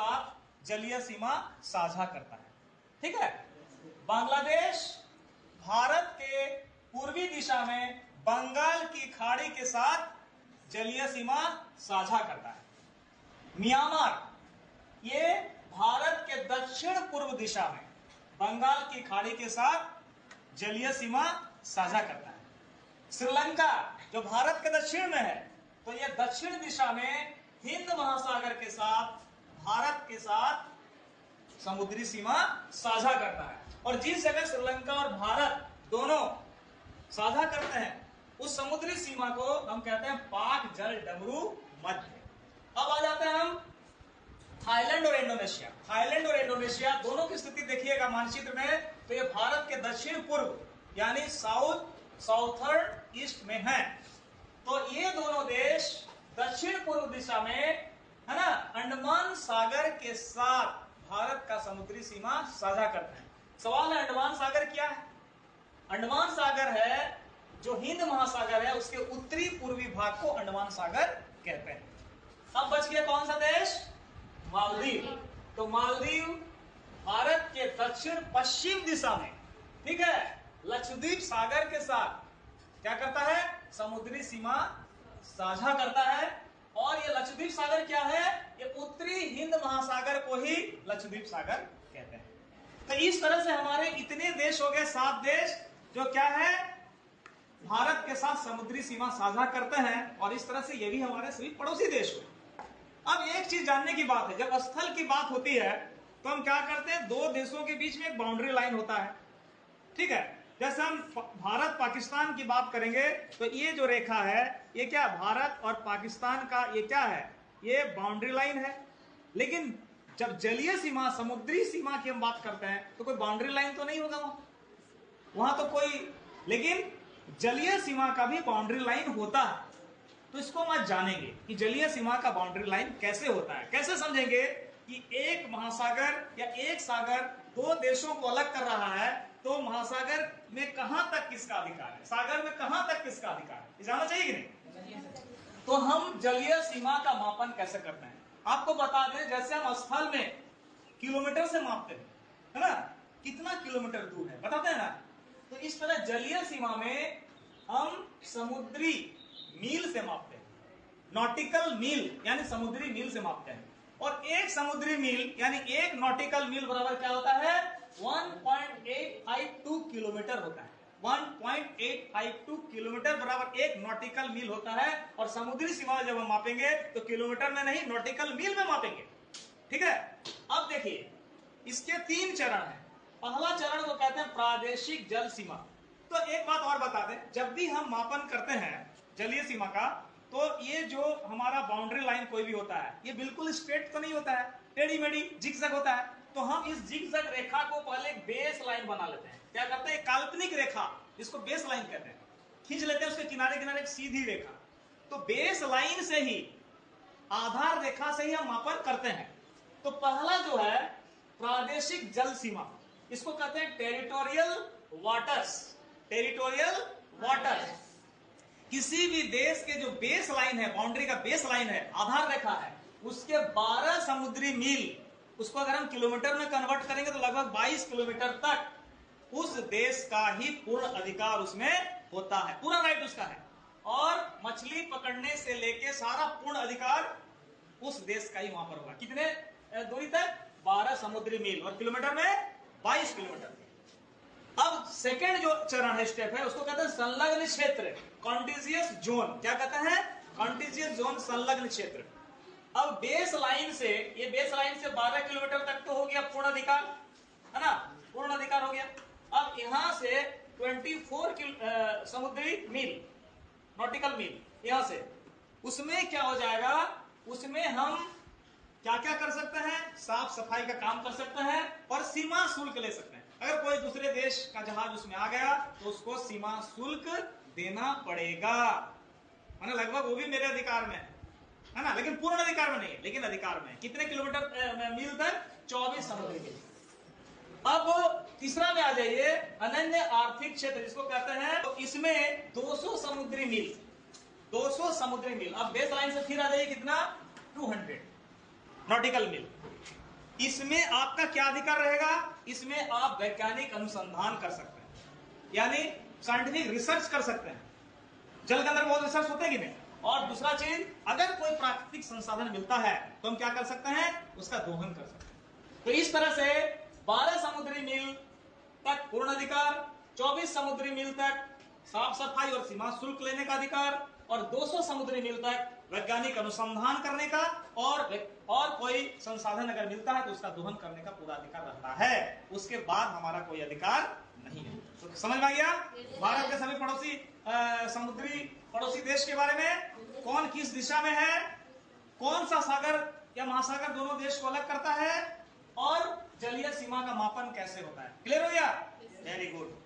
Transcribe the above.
साथ जलीय सीमा साझा करता है। ठीक है, बांग्लादेश भारत के पूर्वी दिशा में बंगाल की खाड़ी के साथ जलीय सीमा साझा करता है। म्यांमार ये भारत के दक्षिण पूर्व दिशा में बंगाल की खाड़ी के साथ जलीय सीमा साझा करता है। श्रीलंका जो भारत के दक्षिण में है, तो यह दक्षिण दिशा में हिंद महासागर के साथ भारत के साथ समुद्री सीमा साझा करता है। और जिस जगह श्रीलंका और भारत दोनों साझा करते हैं उस समुद्री सीमा को हम कहते हैं पाक जल डमरू मध्य। अब आ जाते हैं हम थाईलैंड और इंडोनेशिया। थाईलैंड और इंडोनेशिया दोनों की स्थिति देखिएगा मानचित्र में, तो ये भारत के दक्षिण पूर्व यानी साउथर्न ईस्ट में है। तो ये दोनों देश दक्षिण पूर्व दिशा में है ना, अंडमान सागर के साथ भारत का समुद्री सीमा साझा करते हैं। सवाल है अंडमान सागर क्या है? अंडमान सागर है जो हिंद महासागर है उसके उत्तरी पूर्वी भाग को अंडमान सागर कहते हैं। अब बच गया कौन सा देश? मालदीव। तो मालदीव भारत के दक्षिण पश्चिम दिशा में, ठीक है, लक्षद्वीप सागर के साथ क्या करता है? समुद्री सीमा साझा करता है। और ये लक्षद्वीप सागर क्या है? ये उत्तरी हिंद महासागर को ही लक्षद्वीप सागर कहते हैं। तो इस तरह से हमारे इतने देश हो गए, 7 देश जो क्या है, भारत के साथ समुद्री सीमा साझा करते हैं। और इस तरह से ये भी हमारे सभी पड़ोसी देश हुए। अब एक चीज जानने की बात है, जब स्थल की बात होती है तो हम क्या करते हैं, 2 देशों के बीच में एक बाउंड्री लाइन होता है। ठीक है, जैसे हम भारत पाकिस्तान की बात करेंगे तो ये जो रेखा है ये क्या, भारत और पाकिस्तान का ये क्या है, ये बाउंड्री लाइन है। लेकिन जब जलीय सीमा समुद्री सीमा की हम बात करते हैं तो कोई बाउंड्री लाइन तो नहीं होगा वहां तो कोई, लेकिन जलीय सीमा का भी बाउंड्री लाइन होता है। तो इसको हम आज जानेंगे कि जलीय सीमा का बाउंड्री लाइन कैसे होता है। कैसे समझेंगे कि एक महासागर या एक सागर 2 देशों को अलग कर रहा है, तो महासागर में कहां तक किसका अधिकार है, सागर में कहां तक किसका अधिकार है, ये जानना चाहिए कि नहीं? तो हम जलीय सीमा का मापन कैसे करते हैं आपको बता दें। जैसे हम स्थल में किलोमीटर से मापते हैं, है ना, कितना किलोमीटर दूर है बताते हैं ना, तो इस तरह जलीय सीमा में हम समुद्री मील से मापते हैं, नॉटिकल मील यानी समुद्री मील से मापते हैं। और एक समुद्री मील यानी एक नॉटिकल मील बराबर क्या होता है, 1.852 किलोमीटर होता है। 1.852 किलोमीटर बराबर एक नॉटिकल मील होता है। और समुद्री सीमा जब हम मापेंगे तो किलोमीटर में नहीं, नॉटिकल मील में मापेंगे। ठीक है, अब देखिए इसके 3 चरण हैं। पहला चरण को कहते हैं प्रादेशिक जल सीमा। तो एक बात और बता दें, जब भी हम मापन करते हैं जलीय सीमा का, तो ये जो हमारा बाउंड्री लाइन कोई भी होता है ये बिल्कुल स्ट्रेट तो नहीं होता है, टेढ़ी मेढ़ी जिगजैग होता है। तो हम इस जिगजैग रेखा को पहले बेस लाइन बना लेते हैं। क्या करते हैं, काल्पनिक रेखा जिसको बेस लाइन कहते हैं, खींच लेते हैं उसके किनारे किनारे एक सीधी रेखा। तो बेस लाइन से ही, आधार रेखा से ही हम मापन करते हैं। तो पहला जो है प्रादेशिक जल सीमा, इसको कहते हैं टेरिटोरियल वाटर्स। टेरिटोरियल वाटर्स किसी भी देश के जो बेस लाइन है, बाउंड्री का बेस लाइन है, आधार रेखा है, उसके 12 समुद्री मील, उसको अगर हम किलोमीटर में कन्वर्ट करेंगे तो लगभग 22 किलोमीटर तक उस देश का ही पूर्ण अधिकार उसमें होता है, पूरा राइट उसका है। और मछली पकड़ने से लेके सारा पूर्ण अधिकार उस देश का ही वहां पर होगा। कितने दूरी तक, 12 समुद्री मील, और किलोमीटर में 22 किलोमीटर। अब सेकेंड जो चरण है, स्टेप है, उसको कहते हैं संलग्न क्षेत्र, कॉन्टिजियस जोन। क्या कहते हैं, कॉन्टिजियस जोन, संलग्न क्षेत्र। अब बेस लाइन से, ये बेस लाइन से 12 किलोमीटर तक तो हो गया पूर्ण अधिकार, है ना, पूर्ण अधिकार हो गया। अब यहां से 24 समुद्री मील, नॉटिकल मील, यहां से उसमें क्या हो जाएगा, उसमें हम क्या क्या कर सकते हैं, साफ सफाई का काम कर सकते हैं और सीमा शुल्क ले सकते हैं। अगर कोई दूसरे देश का जहाज उसमें आ गया तो उसको सीमा शुल्क देना पड़ेगा, है ना, लगभग वो भी मेरे अधिकार में है ना, लेकिन पूर्ण अधिकार में नहीं है, लेकिन अधिकार में। कितने किलोमीटर मील तक, 24 समुद्री मील। अब तीसरा में आ जाइए, अनन्य आर्थिक क्षेत्र जिसको कहते हैं, तो इसमें 200 समुद्री मील, 200 समुद्री मील। अब बेस लाइन से फिर आ जाइए कितना, 200। नॉटिकल मील। इसमें आपका क्या अधिकार रहेगा? इसमें आप वैज्ञानिक अनुसंधान कर सकते हैं, यानी साइंटिफिक रिसर्च कर सकते हैं। जल के अंदर बहुत रिसर्च होते हैं कि नहीं? और दूसरा चीज, अगर कोई प्राकृतिक संसाधन मिलता है तो हम क्या कर सकते हैं? उसका दोहन कर सकते हैं। तो इस तरह से 12 समुद्री मील तक पूर्ण अधिकार, 24 समुद्री मील तक साफ सफाई और सीमा शुल्क लेने का अधिकार, और 200 समुद्री मील तक वैज्ञानिक अनुसंधान करने का, और कोई संसाधन अगर मिलता है तो उसका दोहन करने का पूरा अधिकार रहता है। उसके बाद हमारा कोई अधिकार नहीं है। तो समझ में आ गया? भारत के सभी पड़ोसी समुद्री पड़ोसी देश के बारे में, कौन किस दिशा में है, कौन सा सागर या महासागर दोनों देश को अलग करता है, और जलीय सीमा का मापन कैसे होता है। क्लियर हो गया? Very good.